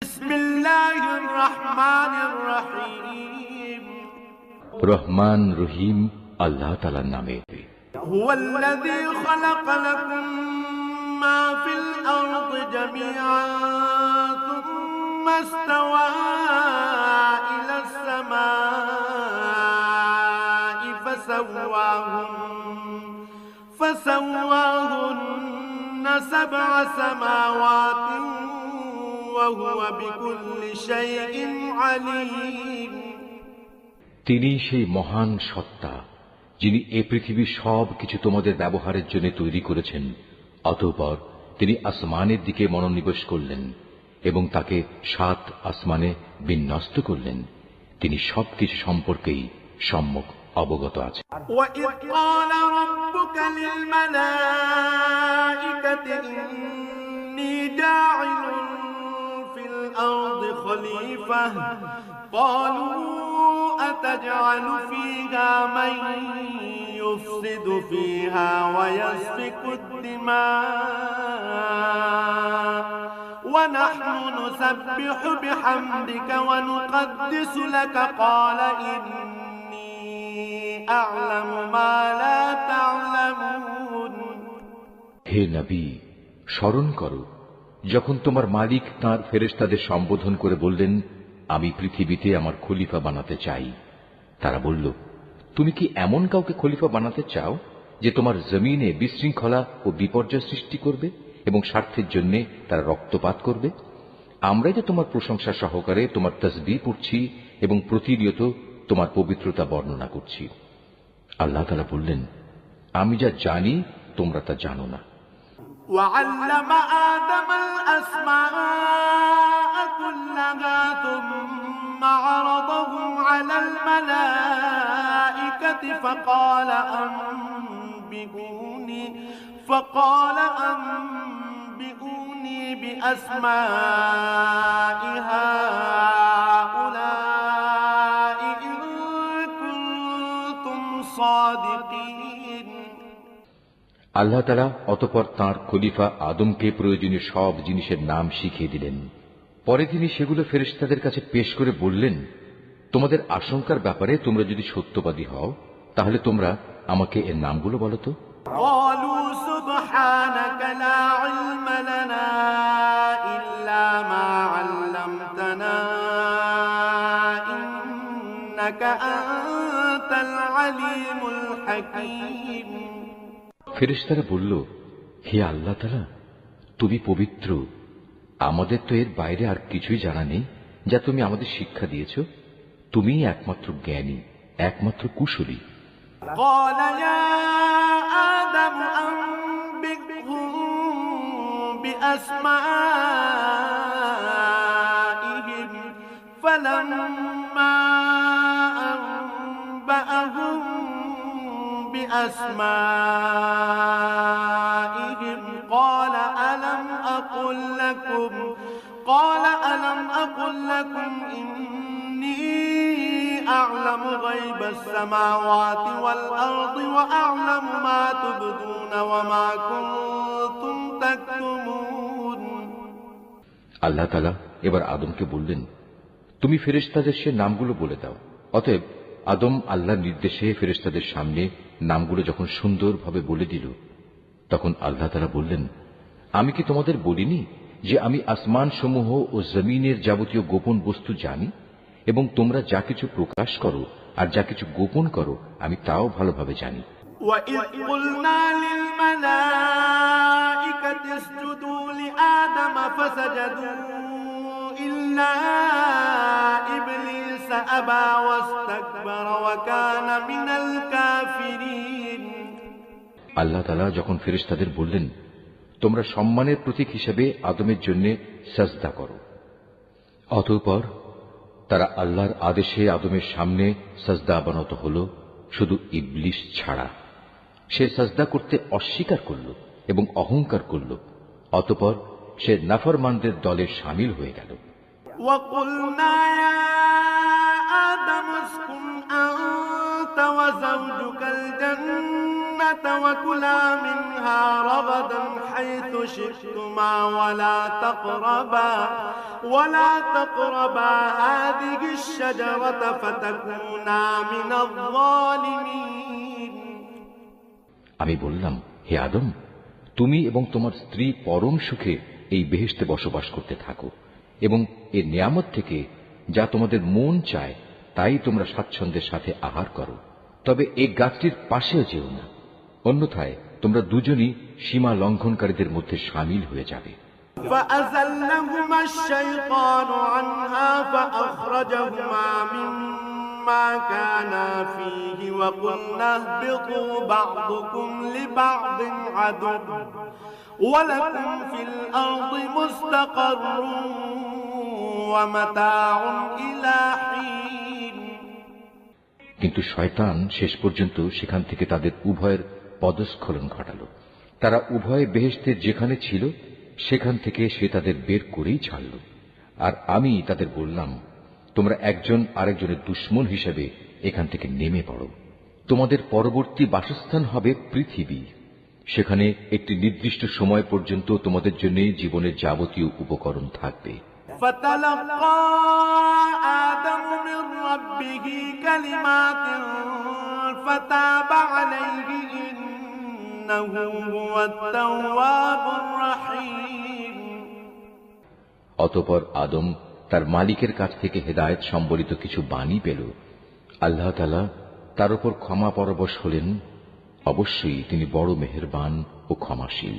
বিসমিল্লাহির রহমানির রহিম। রহমান রহিম আল্লাহ তাআলার নামে। হুয়াল্লাযী খালাকা লাকুম মা ফিল আরদি জামিআন সুম্মা ইসতাওয়া ইলাস সামাই ফাসাওয়াহুন্না সাবআ সামাওয়াতিন ওয়া হুয়া বিকুল্লি শাইইন আলীম। তিনি সেই মহান সত্তা যিনি এ পৃথিবীর সব কিছু তোমাদের ব্যবহারের জন্য তৈরি করেছেন। অতঃপর তিনি আসমানের দিকে মনোনিবেশ করলেন এবং তাকে 7 আসমানে বিন্যস্ত করলেন। তিনি সবকিছু সম্পর্কেই সম্যক অবগত আছেন। وَإِذْ قَالَ رَبُّكَ لِلْمَلَائِكَةِ إِنِّي جَاعِلٌ فِي الْأَرْضِ خَلِيفَةً قَالُوا أَتَجْعَلُ فِيهَا مَن يُفْسِدُ فِيهَا وَيَسْفِكُ الدِّمَاءَ وَنَحْنُ نُسَبِّحُ بِحَمْدِكَ وَنُقَدِّسُ لَكَ قَالَ إِنِّي أَعْلَمُ مَا لَا تَعْلَمُونَ। হে নবী, স্মরণ করো যখন তোমার মালিক তাঁর ফেরেশতাদের সম্বোধন করে বললেন, আমি পৃথিবীতে আমার খলিফা বানাতে চাই। তারা বলল, তুমি কি এমন কাউকে খলিফা বানাতে চাও যে তোমার জমিনে বিশৃঙ্খলা ও বিপর্যয় সৃষ্টি করবে এবং স্বার্থের জন্য তারা রক্তপাত করবে? আমরাই তো তোমার প্রশংসা সহকারে তোমার তাসবিহ পড়ছি এবং প্রতিনিয়ত তোমার পবিত্রতা বর্ণনা করছি। আল্লাহ তাআলা বললেন, আমি যা জানি তোমরা তা জানো না। وعلم آدم الأسماء كلها ثم عرضهم على الملائكة فقال أنبئوني بأسماء هؤلاء إن كنتم صادقين। আল্লাহ তাআলা অতঃপর তাঁর খলিফা আদমকে প্রয়োজনীয় সব জিনিসের নাম শিখিয়ে দিলেন। পরে তিনি সেগুলো ফেরেশতাদের কাছে পেশ করে বললেন, তোমাদের আশঙ্কার ব্যাপারে তোমরা যদি সত্যবাদী হও তাহলে তোমরা আমাকে এর নামগুলো বলো তো। قالوا سبحانك لا علم لنا إلا ما علمتنا إنك أنت العليم الحكيم। ফেরেশতারা বলল, হে আল্লাহ তাআলা, তুমি পবিত্র, আমাদের তো এর বাইরে আর কিছুই জানা নেই যা তুমি আমাদের শিক্ষা দিয়েছ। তুমিই একমাত্র জ্ঞানী, একমাত্র কুশলী। قال يا آدم أنبئهم بأسمائهم فلما أنبأهم بأسمائهم قال ألم أقل لكم إني أعلم غيب السماوات والأرض وأعلم ما تبدون وما كنتم تكتمون। আল্লাহ তাআলা এবার আদমকে বললেন, তুমি ফেরেশতাদের সে নামগুলো বলে দাও। অতএব আদম আল্লাহর নির্দেশে ফেরেশতাদের সামনে নামগুলো যখন সুন্দরভাবে বলে দিল, তখন আল্লাহ তাআলা বললেন, আমি কি তোমাদের বলিনি যে আমি আসমান সমূহ ও জমিনের যাবতীয় গোপন বস্তু জানি এবং তোমরা যা কিছু প্রকাশ করো আর যা কিছু গোপন করো আমি তাও ভালোভাবে জানি। وَإِذْ قُلْنَا لِلْمَلَائِكَةِ اسْجُدُوا لِآدَمَ فَسَجَدُوا إِلَّا إِبْلِيسَ أَبَى وَاسْتَكْبَرَ وَكَانَ مِنَ الْكَافِرِينَ। আল্লাহ তাআলা যখন ফেরেশতাদের বললেন, তোমরা সম্মানের প্রতীক হিসেবে আদমের জন্য সাজদা করো, অতঃপর তারা আল্লাহর আদেশে আদমের সামনে সাজদা অবনত হল, শুধু ইবলিস ছাড়া। সে সাজদা করতে অস্বীকার করল এবং অহংকার করল, অতঃপর সে নাফরমানদের দলে শামিল হয়ে গেল। وَقُلْنَا يَا آدَمُ اسْكُنْ أَنْتَ وَزَوْجُكَ الْجَنَّةَ وَكُلَا مِنْهَا رَغَدًا حَيْثُ شِئْتُمَا ولا تقربا هذه الشجرة فتكونا من الظالمين আমি বললাম, হে আদম, তুমি এবং তোমার স্ত্রী পরম সুখে এই বেহেশতে বসবাস করতে থাকো এবং এর নিয়ামত থেকে যা তোমাদের মন চায় তাই তোমরা স্বাচ্ছন্দ্যের সাথে আহার করো, তবে এই গাছটির পাশেও যেও না, অন্যথায় তোমরা দুজনই সীমা লঙ্ঘনকারীদের মধ্যে শামিল হয়ে যাবে। فأزلهما الشيطان عنها فأخرجهما مما كانا فيه وقلنا اهبطوا بعضكم لبعض عدو ولكم في الأرض مستقر ومتاع إلى حين কিন্তু শয়তান শেষ পর্যন্ত সেখান থেকে তাদের উভয়ের পদস্খলন ঘটালো। তারা উভয়ে বেহেশতের যেখানে ছিল সেখান থেকে সে তাদের বের করেই ছাড়ল। আর আমি তাদের বললাম, তোমরা একজন আরেকজনের দুশমন হিসেবে এখান থেকে নেমে পড়ো। তোমাদের পরবর্তী বাসস্থান হবে পৃথিবী, সেখানে একটি নির্দিষ্ট সময় পর্যন্ত তোমাদের জন্য জীবনের যাবতীয় উপকরণ থাকবে। فتلقى آدم من ربه كلمات فتاب عليه إنه هو التواب الرحيم অতঃপর আদম তার মালিকের কাছ থেকে হেদায়েত সম্বলিত কিছু বাণী পেল। আল্লাহ তাআলা তার উপর ক্ষমা পরবশ হলেন, অবশ্যই তিনি বড় মেহেরবান ও ক্ষমাশীল।